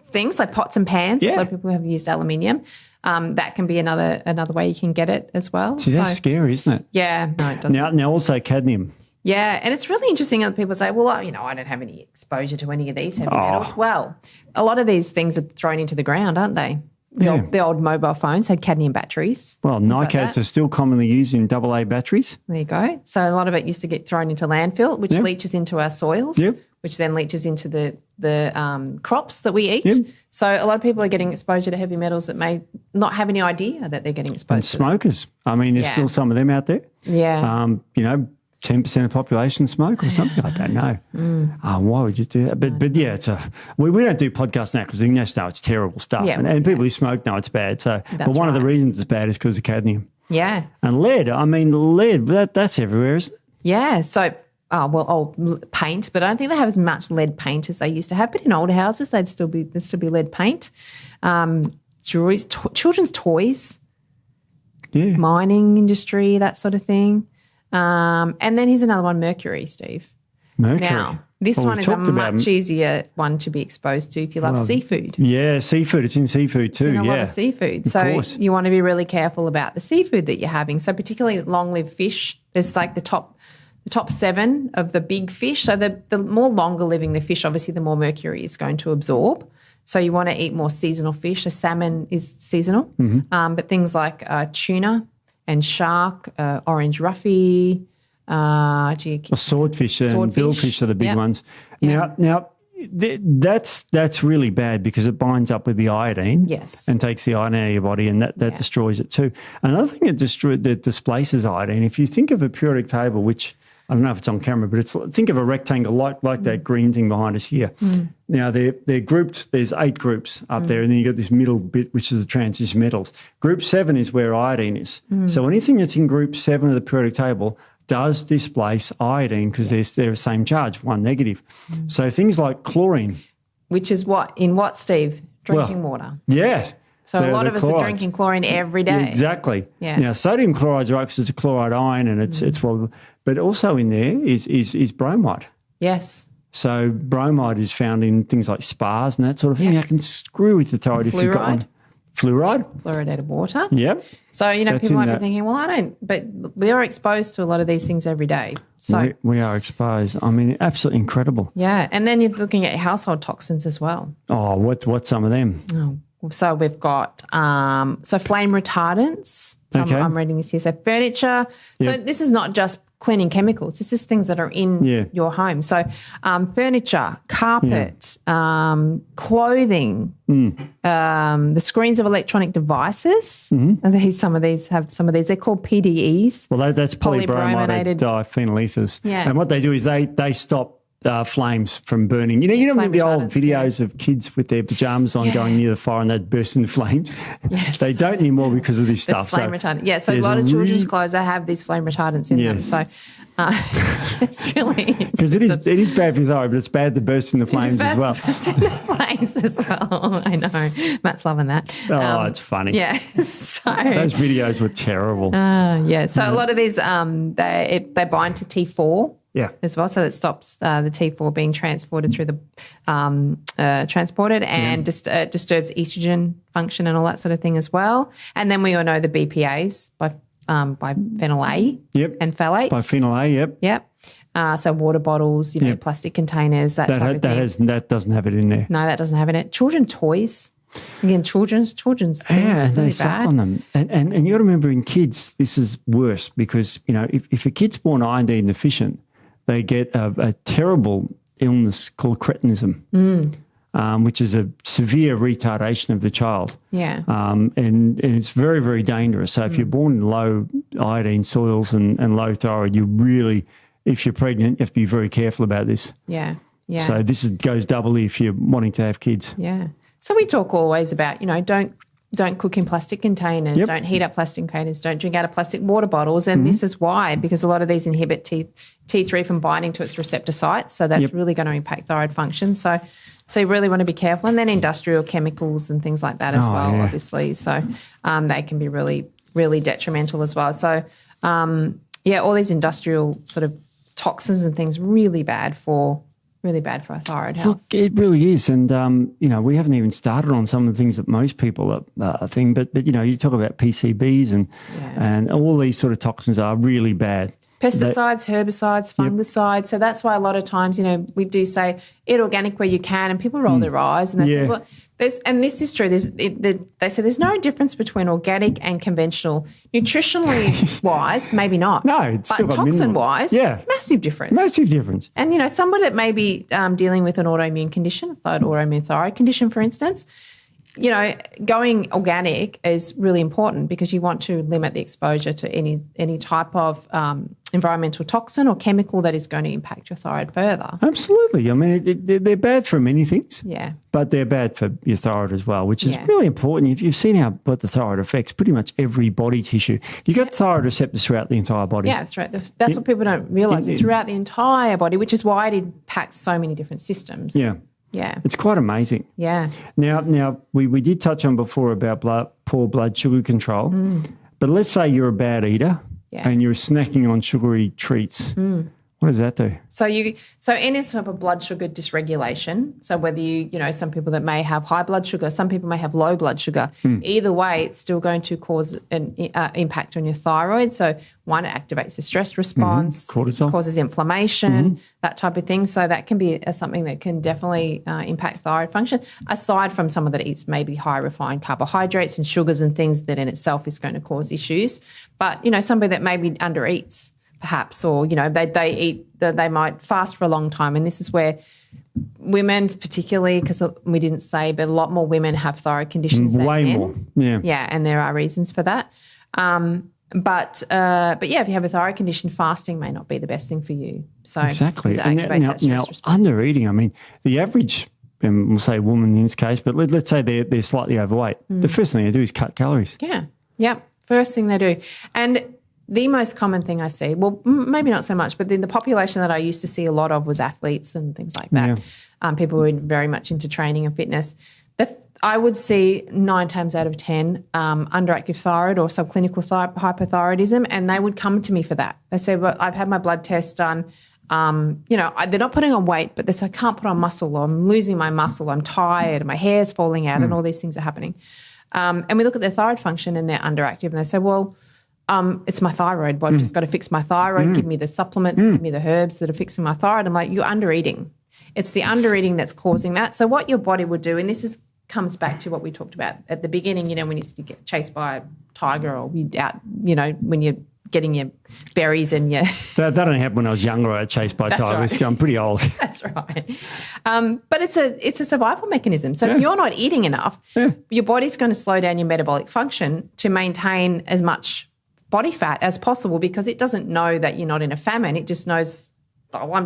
things like pots and pans. A lot of people have used aluminium. That can be another way you can get it as well. See, that's scary, isn't it? Yeah, no, it doesn't. Now also cadmium. Yeah, and it's really interesting that people say, well, I don't have any exposure to any of these heavy metals. Well, a lot of these things are thrown into the ground, aren't they? The old mobile phones had cadmium batteries. Well, NiCads are still commonly used in AA batteries. There you go. So a lot of it used to get thrown into landfill, which leaches into our soils, which then leaches into the crops that we eat. Yep. So a lot of people are getting exposure to heavy metals that may not have any idea that they're getting exposed and to. smokers. I mean, there's still some of them out there. Yeah. 10% of the population smoke or something. I don't know. Why would you do that? But yeah, we don't do podcasts now because it's terrible stuff. Yeah, and people who smoke know it's bad. So, but one of the reasons it's bad is because of cadmium. Yeah. And lead. I mean, that's everywhere, isn't it? Yeah. So, paint, but I don't think they have as much lead paint as they used to have. But in older houses, there'd still be lead paint. Jewelry, children's toys, mining industry, that sort of thing. And then here's another one, mercury, Steve. Mercury. Now, this one is a much easier one to be exposed to if you love seafood. Yeah, seafood. It's in seafood too. It's in a lot of seafood. So you want to be really careful about the seafood that you're having. So particularly long-lived fish, there's like the top 7 of the big fish. So the more longer living the fish, obviously the more mercury it's going to absorb. So you want to eat more seasonal fish. A salmon is seasonal. But things like tuna and shark, orange roughy, swordfish and billfish are the big ones. Now that's really bad because it binds up with the iodine, and takes the iodine out of your body, and that destroys it too. Another thing that displaces iodine. If you think of a periodic table, which I don't know if it's on camera, but think of a rectangle like that green thing behind us here. Now they're grouped. There's 8 groups up there, and then you got this middle bit, which is the transition metals. Group 7 is where iodine is. So anything that's in group 7 of the periodic table does displace iodine because they're the same charge, 1 negative. So things like chlorine, which is what, Steve? Drinking water. Yeah. So a lot of us are drinking chlorine every day. Yeah, exactly. Yeah. Now sodium chloride's right because it's a chloride ion, and it's well, but also in there is bromide. Yes. So bromide is found in things like spas and that sort of thing. I can screw with the thyroid if you've got one. Fluoride. Fluoridated water. Yep. So, people might be thinking, well, I don't, but we are exposed to a lot of these things every day. So we are exposed. I mean, absolutely incredible. Yeah. And then you're looking at household toxins as well. Oh, what's some of them? Oh, so we've got flame retardants. So I'm reading this here. So furniture. So this is not just cleaning chemicals. This is things that are in your home. So furniture, carpet, clothing, the screens of electronic devices. And some of these. They're called PDEs. Well, that's polybrominated diphenyl ethers. Yeah. And what they do is they stop flames from burning. You know the old videos of kids with their pajamas on going near the fire and they'd burst into flames? Yes. They don't anymore because of this stuff. Flame retardant. Yeah, so a lot of children's clothes have these flame retardants in them. So it's really... Because it is bad for the thyroid, but it's bad to burst into flames as well. Burst into flames as well. I know. Matt's loving that. Oh, it's funny. Yeah. So those videos were terrible. So a lot of these, they bind to T4. Yeah. As well, so it stops the T4 being transported through the and disturbs estrogen function and all that sort of thing as well. And then we all know the BPAs by phenyl A and phthalates. By phenyl A, Yep. So water bottles, plastic containers, that type of thing. That doesn't have it in there. No, that doesn't have it in it. Children's toys. Again, children's things really they bad. suck on them. And you got to remember in kids, this is worse because, if a kid's born iodine deficient, they get a terrible illness called cretinism, which is a severe retardation of the child. Yeah. And it's very, very dangerous. So if you're born in low iodine soils and low thyroid, you really, if you're pregnant, you have to be very careful about this. Yeah. Yeah. So this goes doubly if you're wanting to have kids. Yeah. So we talk always about, don't don't cook in plastic containers, don't heat up plastic containers, don't drink out of plastic water bottles. And this is why, because a lot of these inhibit T3 from binding to its receptor sites. So that's really going to impact thyroid function. So you really want to be careful. And then industrial chemicals and things like that as well, obviously. So they can be really, really detrimental as well. So, all these industrial sort of toxins and things really bad for our thyroid health. Look, it really is. And, we haven't even started on some of the things that most people think. But you talk about PCBs and all these sort of toxins are really bad. Pesticides, herbicides, fungicides. So that's why a lot of times, we do say eat organic where you can, and people roll their eyes and they say, well, and this is true. They say there's no difference between organic and conventional. Nutritionally wise, maybe not. No, it's still got toxin wise, massive difference. Massive difference. And, somebody that may be dealing with an autoimmune condition, autoimmune thyroid condition, for instance, going organic is really important because you want to limit the exposure to any type of environmental toxin or chemical that is going to impact your thyroid further. Absolutely. I mean, they're bad for many things. Yeah. But they're bad for your thyroid as well, which is really important. If you've seen what the thyroid affects pretty much every body tissue. You've got thyroid receptors throughout the entire body. Yeah, that's right. That's what people don't realise. It's throughout the entire body, which is why it impacts so many different systems. Yeah. Yeah. It's quite amazing. Yeah. Now we did touch on before about poor blood sugar control, but let's say you're a bad eater and you're snacking on sugary treats. What does that do? So any sort of blood sugar dysregulation, so whether some people that may have high blood sugar, some people may have low blood sugar, either way it's still going to cause an impact on your thyroid. So one, it activates the stress response, cortisol, causes inflammation, that type of thing. So that can be something that can definitely impact thyroid function, aside from someone that eats maybe high refined carbohydrates and sugars and things that in itself is going to cause issues. But, somebody that maybe undereats, perhaps, or, they might fast for a long time. And this is where women particularly, because we didn't say, but a lot more women have thyroid conditions than way men. more, yeah. Yeah, and there are reasons for that. But if you have a thyroid condition, fasting may not be the best thing for you. So exactly. And now under eating, I mean, the average, and we'll say woman in this case, but let's say they're slightly overweight. The first thing they do is cut calories. Yeah. Yep. First thing they do. And the most common thing I see, well, maybe not so much, but then the population that I used to see a lot of was athletes and things like that. Yeah. People who were very much into training and fitness. I would see 9 times out of 10 underactive thyroid or subclinical hypothyroidism, and they would come to me for that. They say, well, I've had my blood test done. They're not putting on weight, but they say, I can't put on muscle, or I'm losing my muscle, I'm tired, my hair's falling out, and all these things are happening. And we look at their thyroid function and they're underactive, and they say, well, it's my thyroid. Well, I've just got to fix my thyroid. Give me the supplements, give me the herbs that are fixing my thyroid. I'm like, you're under-eating. It's the under-eating that's causing that. So what your body would do, and this comes back to what we talked about at the beginning, when you get chased by a tiger or when you're getting your berries and your... That only happened when I was younger. I got chased by tigers. Right. I'm pretty old. That's right. But it's a survival mechanism. So if you're not eating enough, your body's going to slow down your metabolic function to maintain as much body fat as possible, because it doesn't know that you're not in a famine. It just knows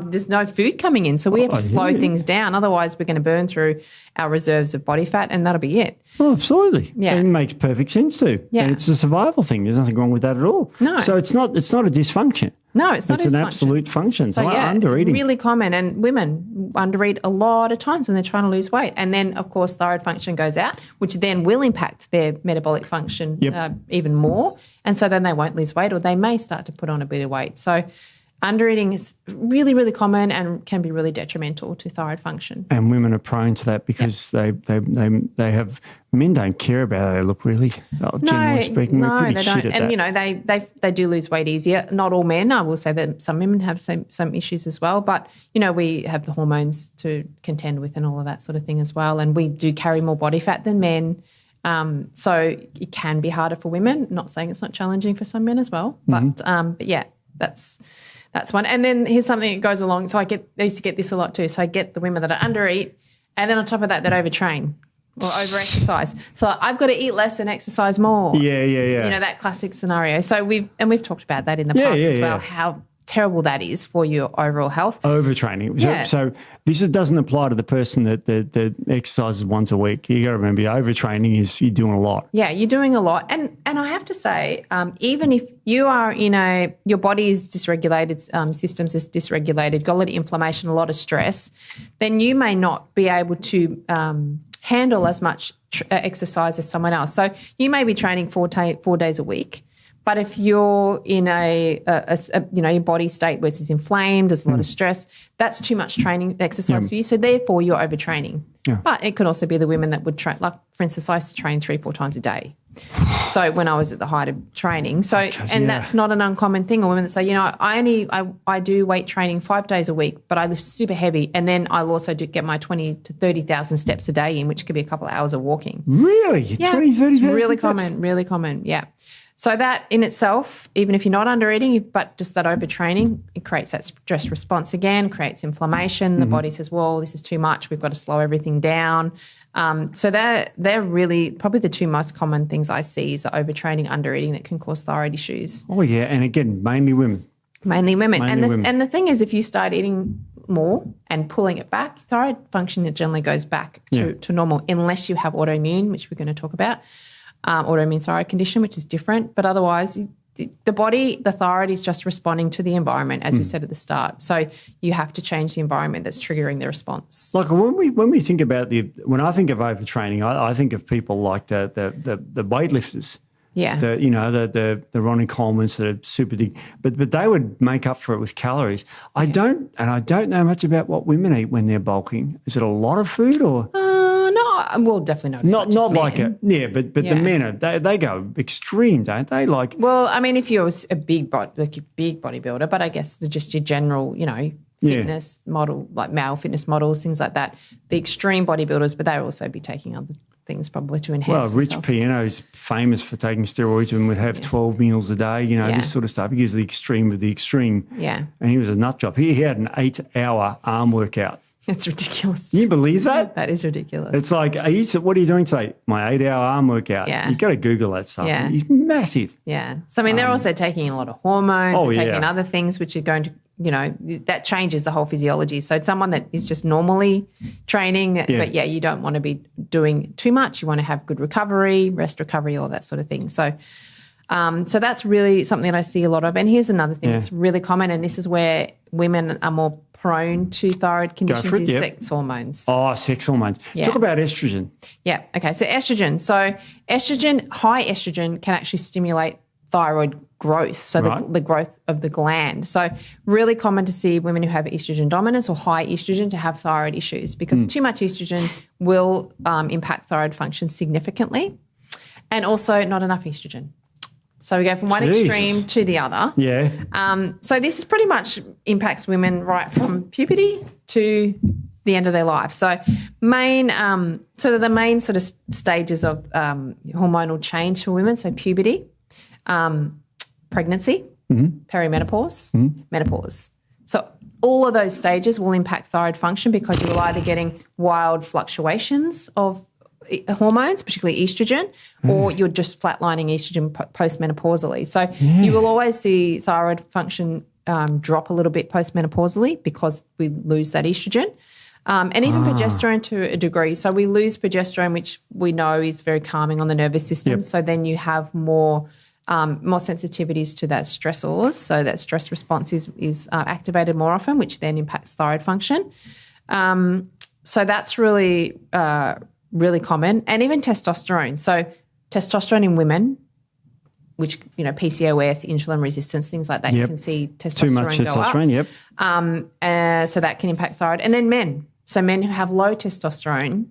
there's no food coming in. So we have to slow things down. Otherwise, we're going to burn through our reserves of body fat, and that'll be it. Oh, absolutely. Yeah. It makes perfect sense too. Yeah. And it's a survival thing. There's nothing wrong with that at all. No. So it's not a dysfunction. No, it's not a dysfunction. It's an absolute function. So under-eating. Really common, and women under-eat a lot of times when they're trying to lose weight. And then, of course, thyroid function goes out, which then will impact their metabolic function even more. And so then they won't lose weight, or they may start to put on a bit of weight. So under-eating is really, really common and can be really detrimental to thyroid function. And women are prone to that because they have, men don't care about how they look, really. Generally speaking, we're pretty they shit don't. at And that. they do lose weight easier. Not all men. I will say that some women have some issues as well. But we have the hormones to contend with and all of that sort of thing as well. And we do carry more body fat than men. So it can be harder for women. Not saying it's not challenging for some men as well. But yeah, that's one. And then here's something that goes along. So I used to get this a lot too. So I get the women that are undereat, and then on top of that overtrain or over-exercise. So I've got to eat less and exercise more. Yeah. That classic scenario. So we've talked about that in the past as well, how terrible that is for your overall health. Overtraining. Yeah. So this doesn't apply to the person that exercises once a week. You got to remember, overtraining is you're doing a lot. Yeah, you're doing a lot. And I have to say, even if you are your body is dysregulated, systems is dysregulated, got a lot of inflammation, a lot of stress, then you may not be able to handle as much exercise as someone else. So you may be training 4 days a week. But if you're in your body state where it's inflamed, there's a lot of stress, that's too much training exercise for you. So therefore, you're overtraining. Yeah. But it could also be the women that would train. Like, for instance, I used to train 3-4 times a day. So when I was at the height of training, that's not an uncommon thing. Or women that say, I do weight training 5 days a week, but I lift super heavy, and then I'll also get my 20 to 30,000 steps a day in, which could be a couple of hours of walking. Really? Yeah, 20, 30,000 it's really steps? really common. Yeah. So that in itself, even if you're not under eating, but just that overtraining, it creates that stress response again, creates inflammation. The body says, well, this is too much. We've got to slow everything down. So they're really probably the two most common things I see is overtraining, under eating that can cause thyroid issues. Oh, yeah. And again, mainly women. And the thing is, if you start eating more and pulling it back, thyroid function generally goes back to normal, unless you have autoimmune, which we're going to talk about. Autoimmune thyroid condition, which is different. But otherwise, the body, the thyroid is just responding to the environment, as we said at the start. So you have to change the environment that's triggering the response. Like when we think about when I think of overtraining, I think of people like the weightlifters. Yeah. The Ronnie Colemans that are super big, but they would make up for it with calories. I don't know much about what women eat when they're bulking. Is it a lot of food or? No, well, definitely not. Not like it. Yeah, but the men they go extreme, don't they? Like, well, I mean, if you're a big bodybuilder, but I guess just your general, fitness model, like male fitness models, things like that. The extreme bodybuilders, but they'll also be taking other things probably to enhance. Well, Rich Piano's famous for taking steroids and would have 12 meals a day. This sort of stuff. He gives the extreme of the extreme. Yeah, and he was a nut job. He had an 8-hour arm workout. That's ridiculous. Can you believe that? That is ridiculous. It's like, he said, what are you doing today? My 8-hour arm workout. Yeah. You got to Google that stuff. Yeah. He's massive. Yeah. So, I mean, they're also taking a lot of hormones, they're taking other things which are going to, that changes the whole physiology. So, it's someone that is just normally training, but you don't want to be doing too much. You want to have good recovery, rest recovery, all that sort of thing. So, that's really something that I see a lot of. And here's another thing that's really common, and this is where women are more prone to thyroid conditions, is sex hormones. Oh, sex hormones. Yeah. Talk about estrogen. Yeah. Okay. So estrogen. High estrogen can actually stimulate thyroid growth, so the growth of the gland. So really common to see women who have estrogen dominance or high estrogen to have thyroid issues, because too much estrogen will impact thyroid function significantly, and also not enough estrogen. So we go from one extreme to the other. Yeah. So this is pretty much impacts women right from puberty to the end of their life. So the main sort of stages of hormonal change for women. So puberty, pregnancy, perimenopause, menopause. So all of those stages will impact thyroid function, because you will either getting wild fluctuations of hormones, particularly estrogen, or you're just flatlining estrogen postmenopausally. So you will always see thyroid function drop a little bit postmenopausally, because we lose that estrogen. And even progesterone to a degree. So we lose progesterone, which we know is very calming on the nervous system. Yep. So then you have more sensitivities to that stressors. So that stress response is activated more often, which then impacts thyroid function. So that's really common. And even testosterone. So testosterone in women, which, PCOS, insulin resistance, things like that, you can see testosterone too much testosterone, go up. So that can impact thyroid. And then men. So men who have low testosterone,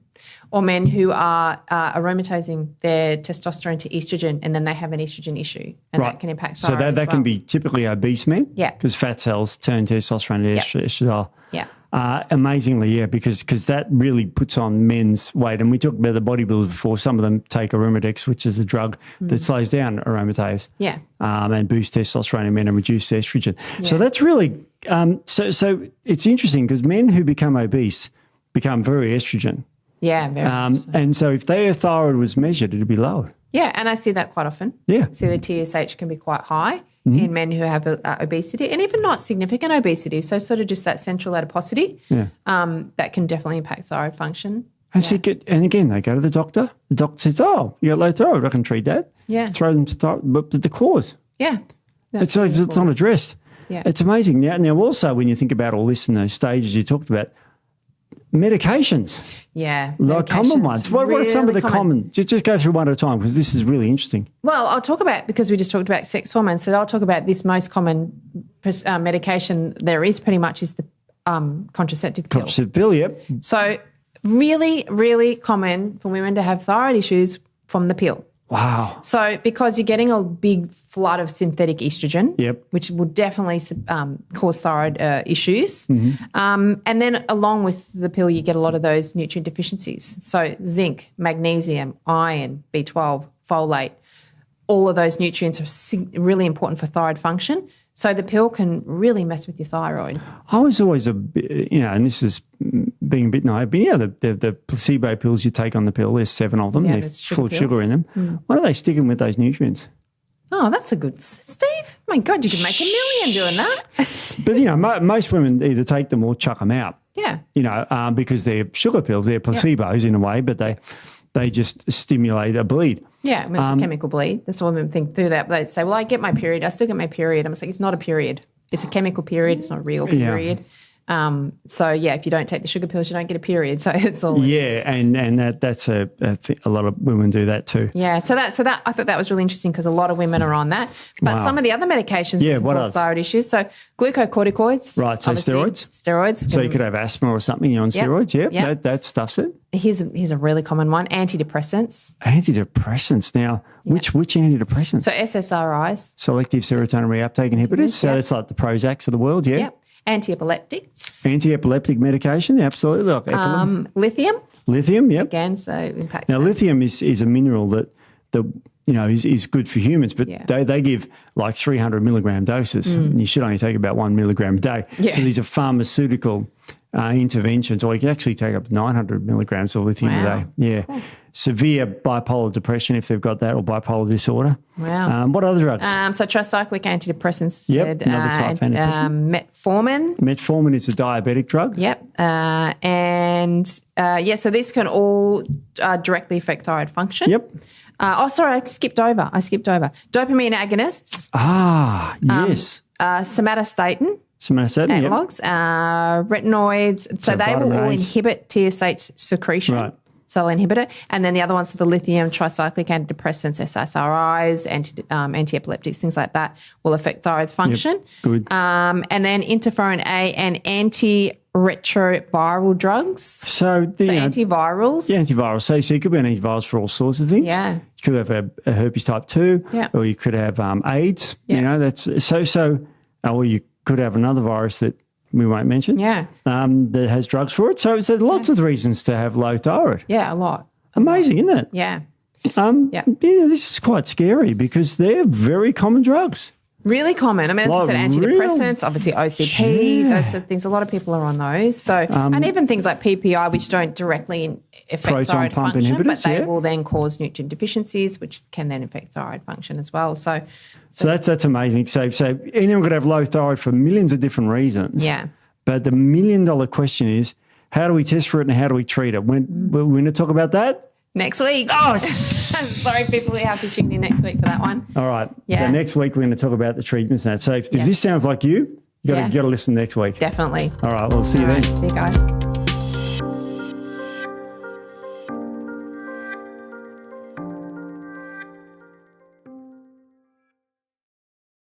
or men who are aromatizing their testosterone to estrogen, and then they have an estrogen issue, and that can impact thyroid. So that can be typically obese men? Yeah. Because fat cells turn testosterone to estradiol. Yeah. Amazingly, because that really puts on men's weight. And we talked about the bodybuilders before. Some of them take Aromadex, which is a drug that slows down aromatase. Yeah. And boosts testosterone in men and reduces estrogen. Yeah. So that's really so it's interesting, because men who become obese become very estrogen. Yeah, very and so if their thyroid was measured, it'd be lower. Yeah, and I see that quite often. Yeah. I see the TSH can be quite high in men who have obesity, and even not significant obesity, so sort of just that central adiposity, that can definitely impact thyroid function. And, and again, they go to the doctor. The doctor says, oh, you got low thyroid, I can treat that. Yeah. Throw them to thyroid, but the cause. Yeah. It's not addressed. Yeah. It's amazing. Now, also, when you think about all this and those stages you talked about, medications. Yeah. Like common ones. What are some of the common? Just go through one at a time, because this is really interesting. Well, I'll talk about, because we just talked about sex hormones, so I'll talk about this most common medication there is pretty much is the contraceptive pill. Contraceptive pill, yep. So really, really common for women to have thyroid issues from the pill. Wow. So because you're getting a big flood of synthetic estrogen, which will definitely cause thyroid issues. And then along with the pill, you get a lot of those nutrient deficiencies. So zinc, magnesium, iron, B12, folate, all of those nutrients are really important for thyroid function. So the pill can really mess with your thyroid. I was always and this is being a bit naive, but the placebo pills you take on the pill, there's 7 of them. They're full of sugar in them. Why are they sticking with those nutrients? Oh, that's a good, Steve. My God, you could make $1 million doing that. But, most women either take them or chuck them out. Yeah. Because they're sugar pills, they're placebos in a way, but they just stimulate a bleed. Yeah, it's a chemical bleed. That's what women think through that. They'd say, well, I get my period. I still get my period. I'm like, it's not a period. It's a chemical period. It's not a real period. So, if you don't take the sugar pills, you don't get a period. So it's all and that's a lot of women do that too. Yeah, so that I thought that was really interesting, because a lot of women are on that. But some of the other medications can cause thyroid issues. So glucocorticoids. Right, so steroids. Steroids. So you could have asthma or something, you're on steroids. Yep. That stuffs it. Here's a really common one, antidepressants. Antidepressants. Now, which antidepressants? So SSRIs. Selective serotonin reuptake inhibitors. So that's like the Prozacs of the world, Yep. Antiepileptics. Antiepileptic medication, absolutely. Like lithium. Lithium, yep. Again, so impacts. Now, lithium is a mineral that is good for humans, but they give like 300 milligram doses. And you should only take about 1 milligram a day. Yeah. So these are pharmaceutical interventions, or you can actually take up 900 milligrams of lithium a day. Yeah. Cool. Severe bipolar depression, if they've got that, or bipolar disorder. Wow. What other drugs? So tricyclic antidepressants. Yep, another type of antidepressant. Metformin. Metformin is a diabetic drug. Yep. So these can all directly affect thyroid function. Yep. I skipped over. Dopamine agonists. Ah, yes. Somatostatin. Somatostatin, analogs, retinoids. So they will all inhibit TSH secretion. Right. So they'll inhibit it. And then the other ones are the lithium, tricyclic antidepressants, SSRIs, anti-epileptics, things like that will affect thyroid function. Yep. Good. And then interferon A and antiretroviral drugs. So antivirals. Yeah, antivirals. So you could be on antivirals for all sorts of things. Yeah. You could have a herpes type 2, or you could have AIDS. Yeah. That's or you could have another virus that we won't mention. Yeah. That has drugs for it. So lots of reasons to have low thyroid. Yeah, a lot. Amazing, isn't it? Yeah. This is quite scary, because they're very common drugs. Really common. I mean, as I said, antidepressants, obviously OCP, those sort of things. A lot of people are on those. So, and even things like PPI, which don't directly affect thyroid function, but they will then cause nutrient deficiencies, which can then affect thyroid function as well. So that's amazing. So anyone could have low thyroid for millions of different reasons. Yeah. But the $1 million question is, how do we test for it and how do we treat it? We're going to talk about that next week. Oh, sorry, people. We have to tune in next week for that one. All right. Yeah. So next week we're going to talk about the treatments and that. So if this sounds like you got to listen next week. Definitely. All right. We'll see you then. See you guys.